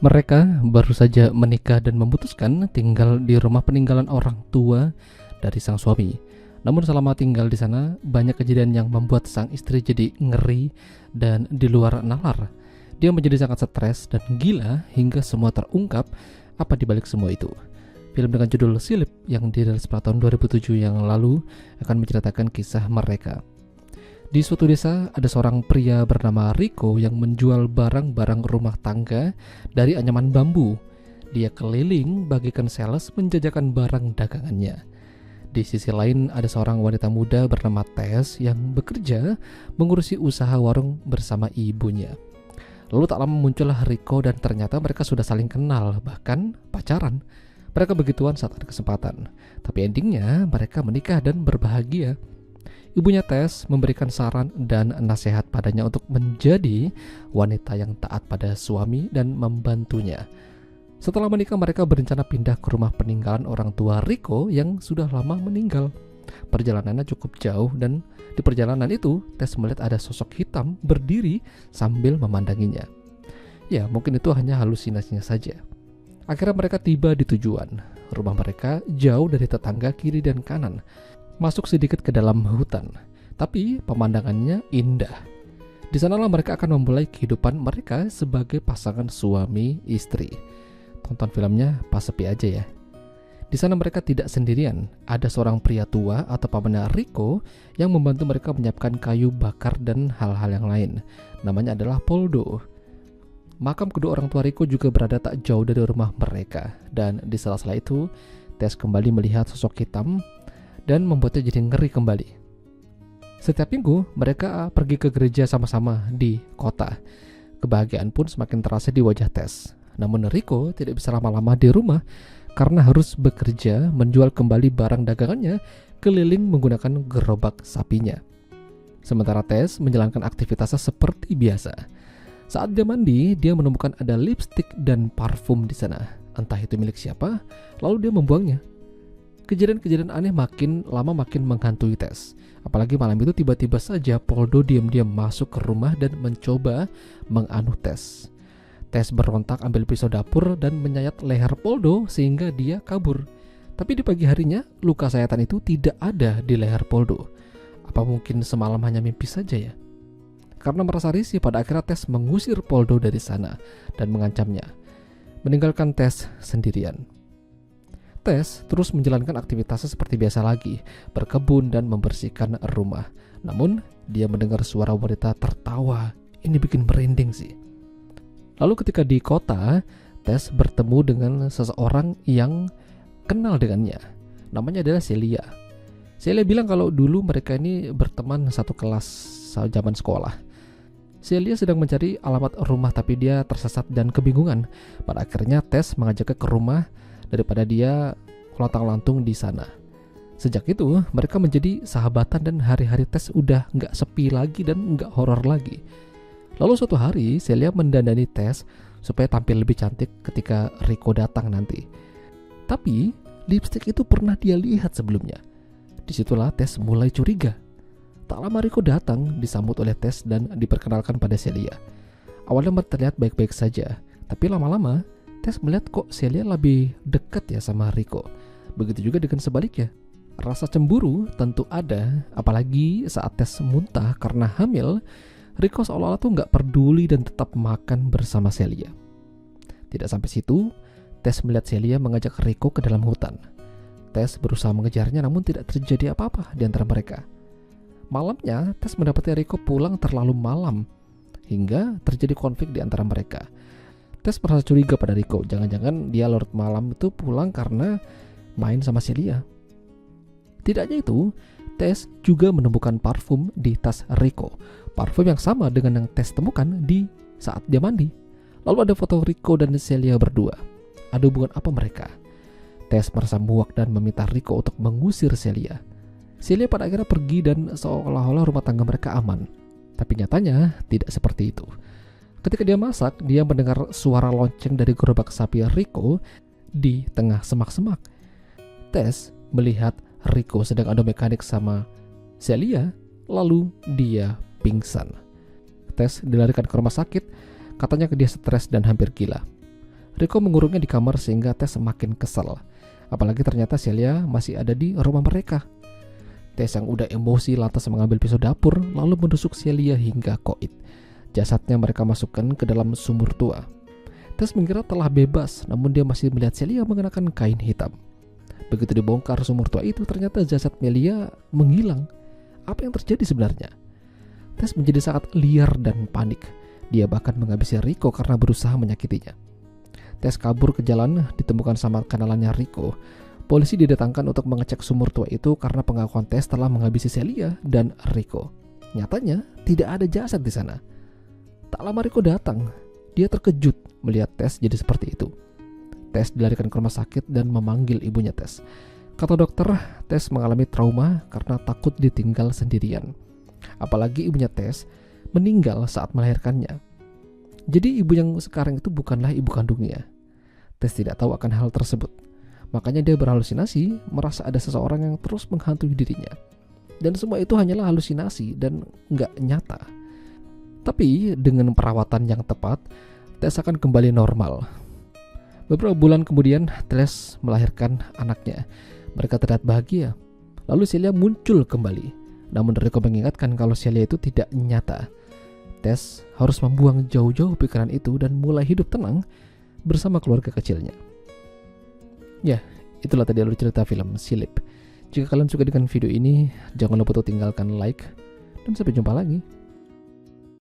Mereka baru saja menikah dan memutuskan tinggal di rumah peninggalan orang tua dari sang suami. Namun selama tinggal di sana, banyak kejadian yang membuat sang istri jadi ngeri dan di luar nalar. Dia menjadi sangat stres dan gila hingga semua terungkap apa di balik semua itu. Film dengan judul Silip yang dirilis pada tahun 2007 yang lalu akan menceritakan kisah mereka. Di suatu desa ada seorang pria bernama Rico yang menjual barang-barang rumah tangga dari anyaman bambu. Dia keliling bagikan sales menjajakan barang dagangannya. Di sisi lain ada seorang wanita muda bernama Tess yang bekerja mengurusi usaha warung bersama ibunya. Lalu tak lama muncullah Rico dan ternyata mereka sudah saling kenal, bahkan pacaran. Mereka begituan saat ada kesempatan. Tapi endingnya mereka menikah dan berbahagia. Ibunya Tess memberikan saran dan nasihat padanya untuk menjadi wanita yang taat pada suami dan membantunya. Setelah menikah mereka berencana pindah ke rumah peninggalan orang tua Rico yang sudah lama meninggal. Perjalanannya cukup jauh dan di perjalanan itu Tess melihat ada sosok hitam berdiri sambil memandanginya. Ya, mungkin itu hanya halusinasinya saja. Akhirnya mereka tiba di tujuan. Rumah mereka jauh dari tetangga kiri dan kanan. Masuk sedikit ke dalam hutan, tapi pemandangannya indah. Di sanalah mereka akan memulai kehidupan mereka sebagai pasangan suami istri. Tonton filmnya pas sepi aja ya. Di sana mereka tidak sendirian. Ada seorang pria tua atau pamannya Rico yang membantu mereka menyiapkan kayu bakar dan hal-hal yang lain. Namanya adalah Poldo. Makam kedua orang tua Rico juga berada tak jauh dari rumah mereka. Dan di sela-sela itu, Tess kembali melihat sosok hitam dan membuatnya jadi ngeri kembali. Setiap minggu mereka pergi ke gereja sama-sama di kota. Kebahagiaan pun semakin terasa di wajah Tess. Namun Rico tidak bisa lama-lama di rumah karena harus bekerja menjual kembali barang dagangannya keliling menggunakan gerobak sapinya. Sementara Tess menjalankan aktivitasnya seperti biasa. Saat dia mandi, dia menemukan ada lipstik dan parfum di sana. Entah itu milik siapa, lalu dia membuangnya. Kejadian-kejadian aneh makin lama makin menghantui Tess. Apalagi malam itu tiba-tiba saja Poldo diam-diam masuk ke rumah dan mencoba menganuh Tess. Tess berontak ambil pisau dapur dan menyayat leher Poldo sehingga dia kabur. Tapi di pagi harinya luka sayatan itu tidak ada di leher Poldo. Apa mungkin semalam hanya mimpi saja ya? Karena merasa risih, pada akhirnya Tess mengusir Poldo dari sana dan mengancamnya, meninggalkan Tess sendirian. Tess terus menjalankan aktivitasnya seperti biasa lagi, berkebun dan membersihkan rumah. Namun, dia mendengar suara wanita tertawa. Ini bikin merinding sih. Lalu ketika di kota, Tess bertemu dengan seseorang yang kenal dengannya. Namanya adalah Celia. Celia bilang kalau dulu mereka ini berteman satu kelas zaman sekolah. Celia sedang mencari alamat rumah tapi dia tersesat dan kebingungan. Pada akhirnya Tess mengajaknya ke rumah daripada dia lontang-lantung di sana. Sejak itu mereka menjadi sahabatan dan hari-hari Tess udah nggak sepi lagi dan nggak horor lagi. Lalu suatu hari Celia mendandani Tess supaya tampil lebih cantik ketika Rico datang nanti. Tapi lipstik itu pernah dia lihat sebelumnya. Disitulah Tess mulai curiga. Tak lama Rico datang disambut oleh Tess dan diperkenalkan pada Celia. Awalnya terlihat baik-baik saja, tapi lama-lama Tess melihat kok Celia lebih dekat ya sama Rico. Begitu juga dengan sebaliknya. Rasa cemburu tentu ada, apalagi saat Tess muntah karena hamil. Rico seolah-olah tuh gak peduli dan tetap makan bersama Celia. Tidak sampai situ, Tess melihat Celia mengajak Rico ke dalam hutan. Tess berusaha mengejarnya namun tidak terjadi apa-apa di antara mereka. Malamnya, Tess mendapati Rico pulang terlalu malam hingga terjadi konflik di antara mereka. Tess merasa curiga pada Rico, jangan-jangan dia larut malam itu pulang karena main sama Celia. Tidak hanya itu, Tess juga menemukan parfum di tas Rico. Parfum yang sama dengan yang Tess temukan di saat dia mandi. Lalu ada foto Rico dan Celia berdua. Ada hubungan apa mereka? Tess merasa muak dan meminta Rico untuk mengusir Celia. Celia pada akhirnya pergi dan seolah-olah rumah tangga mereka aman. Tapi nyatanya tidak seperti itu. Ketika dia masak, dia mendengar suara lonceng dari gerobak sapi Rico di tengah semak-semak. Tess melihat Rico sedang adu mekanik sama Celia, lalu dia pingsan. Tess dilarikan ke rumah sakit, katanya dia stres dan hampir gila. Rico mengurungnya di kamar sehingga Tess semakin kesal. Apalagi ternyata Celia masih ada di rumah mereka. Tess yang udah emosi lantas mengambil pisau dapur lalu menusuk Celia hingga koit. Jasadnya mereka masukkan ke dalam sumur tua. Tess mengira telah bebas, namun dia masih melihat Celia mengenakan kain hitam. Begitu dibongkar sumur tua itu, ternyata jasad Melia menghilang. Apa yang terjadi sebenarnya? Tess menjadi sangat liar dan panik. Dia bahkan menghabisi Rico karena berusaha menyakitinya. Tess kabur ke jalan, ditemukan sama kenalannya Rico. Polisi didatangkan untuk mengecek sumur tua itu karena pengakuan Tess telah menghabisi Celia dan Rico. Nyatanya tidak ada jasad di sana. Tak lama Rico datang. Dia terkejut melihat Tess jadi seperti itu. Tess dilarikan ke rumah sakit dan memanggil ibunya Tess. Kata dokter, Tess mengalami trauma karena takut ditinggal sendirian. Apalagi ibunya Tess meninggal saat melahirkannya. Jadi ibu yang sekarang itu bukanlah ibu kandungnya. Tess tidak tahu akan hal tersebut. Makanya dia berhalusinasi, merasa ada seseorang yang terus menghantui dirinya. Dan semua itu hanyalah halusinasi dan nggak nyata. Tapi dengan perawatan yang tepat, Tess akan kembali normal. Beberapa bulan kemudian, Tess melahirkan anaknya. Mereka terlihat bahagia. Lalu Celia muncul kembali. Namun Rico mengingatkan kalau Celia itu tidak nyata. Tess harus membuang jauh-jauh pikiran itu dan mulai hidup tenang bersama keluarga kecilnya. Ya, itulah tadi alur cerita film Silip. Jika kalian suka dengan video ini, jangan lupa untuk tinggalkan like. Dan sampai jumpa lagi.